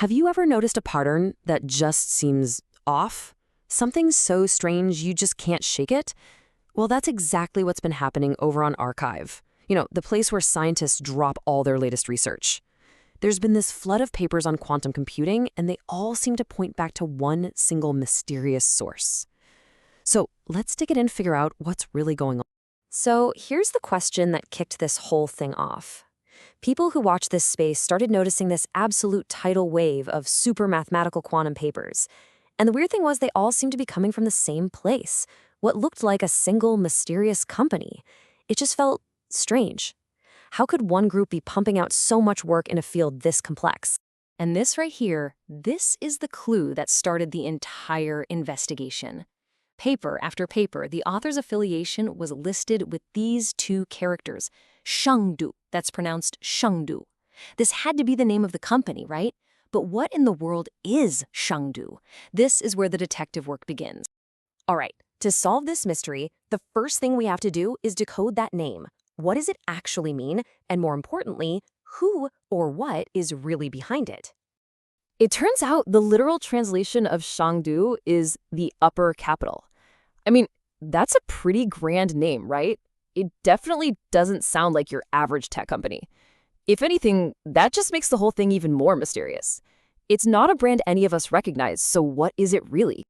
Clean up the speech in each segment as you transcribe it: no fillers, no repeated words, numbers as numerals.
Have you ever noticed a pattern that just seems off? Something so strange you just can't shake it? Well, that's exactly what's been happening over on arXiv. The place where scientists drop all their latest research. There's been this flood of papers on quantum computing, and they all seem to point back to one single mysterious source. So let's dig it in and figure out what's really going on. So here's the question that kicked this whole thing off. People who watch this space started noticing this absolute tidal wave of super mathematical quantum papers. And the weird thing was they all seemed to be coming from the same place, what looked like a single mysterious company. It just felt strange. How could one group be pumping out so much work in a field this complex? And this right here, this is the clue that started the entire investigation. Paper after paper, the author's affiliation was listed with these two characters, Shangdu, that's pronounced Shangdu. This had to be the name of the company, right? But what in the world is Shangdu? This is where the detective work begins. All right, to solve this mystery, the first thing we have to do is decode that name. What does it actually mean? And more importantly, who or what is really behind it? It turns out the literal translation of Shangdu is the upper capital. I mean, that's a pretty grand name, right? It definitely doesn't sound like your average tech company. If anything, that just makes the whole thing even more mysterious. It's not a brand any of us recognize, so what is it really?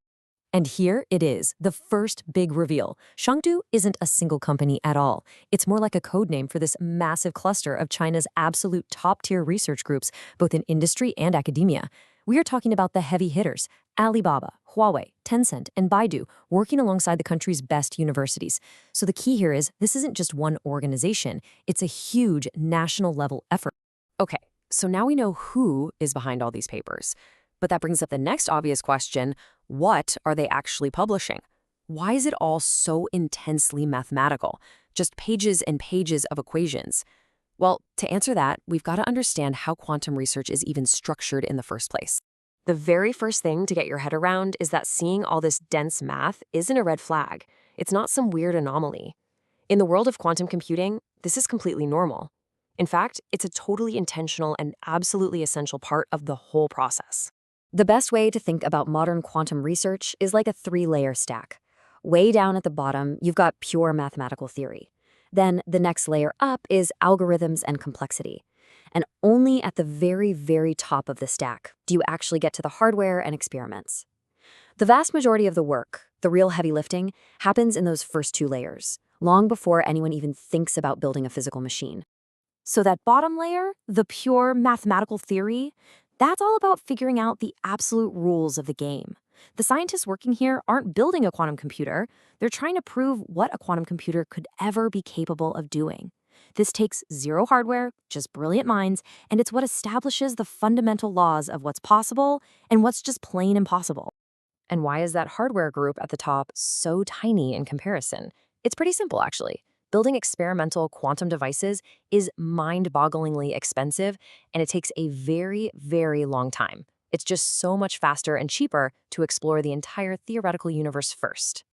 And here it is, the first big reveal. Shangdu isn't a single company at all. It's more like a code name for this massive cluster of China's absolute top-tier research groups, both in industry and academia. We are talking about the heavy hitters, Alibaba, Huawei, Tencent, and Baidu, working alongside the country's best universities. So the key here is this isn't just one organization. It's a huge national-level effort. Okay, so now we know who is behind all these papers. But that brings up the next obvious question: what are they actually publishing? Why is it all so intensely mathematical? Just pages and pages of equations. Well, to answer that, we've got to understand how quantum research is even structured in the first place. The very first thing to get your head around is that seeing all this dense math isn't a red flag. It's not some weird anomaly. In the world of quantum computing, this is completely normal. In fact, it's a totally intentional and absolutely essential part of the whole process. The best way to think about modern quantum research is like a three-layer stack. Way down at the bottom, you've got pure mathematical theory. Then the next layer up is algorithms and complexity. And only at the very, very top of the stack do you actually get to the hardware and experiments. The vast majority of the work, the real heavy lifting, happens in those first two layers, long before anyone even thinks about building a physical machine. So that bottom layer, the pure mathematical theory, that's all about figuring out the absolute rules of the game. The scientists working here aren't building a quantum computer. They're trying to prove what a quantum computer could ever be capable of doing. This takes zero hardware, just brilliant minds, and it's what establishes the fundamental laws of what's possible and what's just plain impossible. And why is that hardware group at the top so tiny in comparison? It's pretty simple, actually. Building experimental quantum devices is mind-bogglingly expensive, and it takes a very, very long time. It's just so much faster and cheaper to explore the entire theoretical universe first.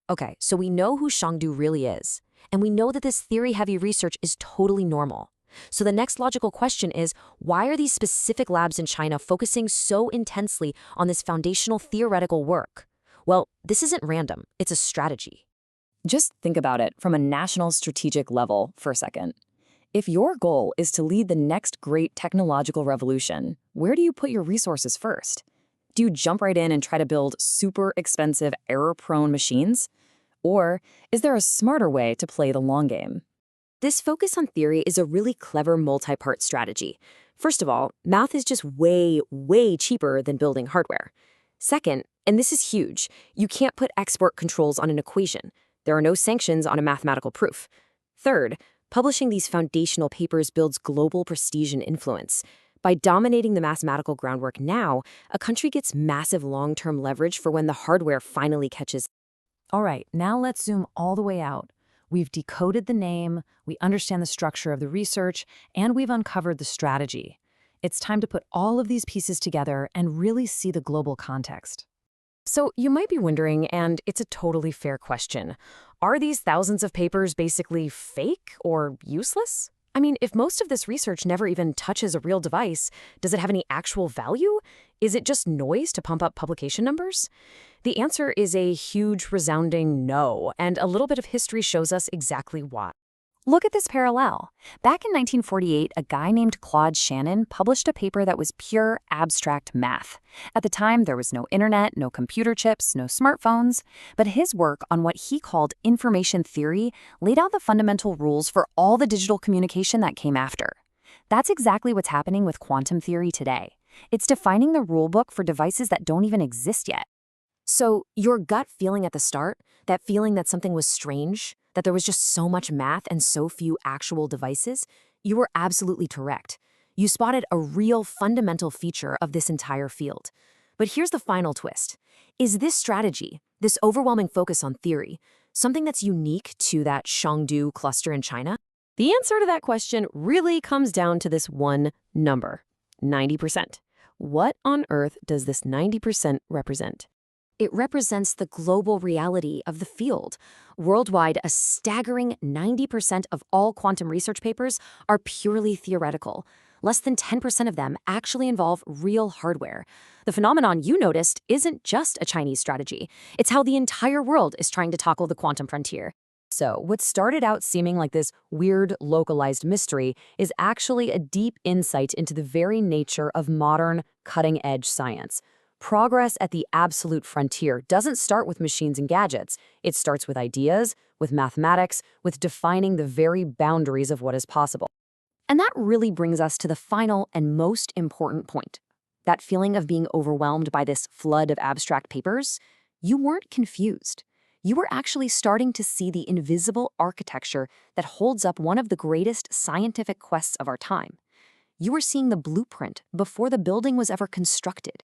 Okay, so we know who Shangdu really is, and we know that this theory-heavy research is totally normal. So the next logical question is, why are these specific labs in China focusing so intensely on this foundational theoretical work? Well, this isn't random. It's a strategy. Just think about it from a national strategic level for a second. If your goal is to lead the next great technological revolution, where do you put your resources first? Do you jump right in and try to build super expensive, error-prone machines? Or is there a smarter way to play the long game? This focus on theory is a really clever multi-part strategy. First of all, math is just way, way cheaper than building hardware. Second, and this is huge, you can't put export controls on an equation. There are no sanctions on a mathematical proof. Third, publishing these foundational papers builds global prestige and influence. By dominating the mathematical groundwork now, a country gets massive long-term leverage for when the hardware finally catches. All right, now let's zoom all the way out. We've decoded the name, we understand the structure of the research, and we've uncovered the strategy. It's time to put all of these pieces together and really see the global context. So you might be wondering, and it's a totally fair question, are these thousands of papers basically fake or useless? I mean, if most of this research never even touches a real device, does it have any actual value? Is it just noise to pump up publication numbers? The answer is a huge, resounding no, and a little bit of history shows us exactly why. Look at this parallel. Back in 1948, a guy named Claude Shannon published a paper that was pure abstract math. At the time, there was no internet, no computer chips, no smartphones, but his work on what he called information theory laid out the fundamental rules for all the digital communication that came after. That's exactly what's happening with quantum theory today. It's defining the rulebook for devices that don't even exist yet. So, your gut feeling at the start, that feeling that something was strange, that there was just so much math and so few actual devices, you were absolutely correct. You spotted a real fundamental feature of this entire field. But here's the final twist. Is this strategy, this overwhelming focus on theory, something that's unique to that Shangdu cluster in China? The answer to that question really comes down to this one number, 90%. What on earth does this 90% represent? It represents the global reality of the field. Worldwide, a staggering 90% of all quantum research papers are purely theoretical. Less than 10% of them actually involve real hardware. The phenomenon you noticed isn't just a Chinese strategy. It's how the entire world is trying to tackle the quantum frontier. So, what started out seeming like this weird, localized mystery is actually a deep insight into the very nature of modern, cutting-edge science. Progress at the absolute frontier doesn't start with machines and gadgets. It starts with ideas, with mathematics, with defining the very boundaries of what is possible. And that really brings us to the final and most important point. That feeling of being overwhelmed by this flood of abstract papers, you weren't confused. You were actually starting to see the invisible architecture that holds up one of the greatest scientific quests of our time. You were seeing the blueprint before the building was ever constructed.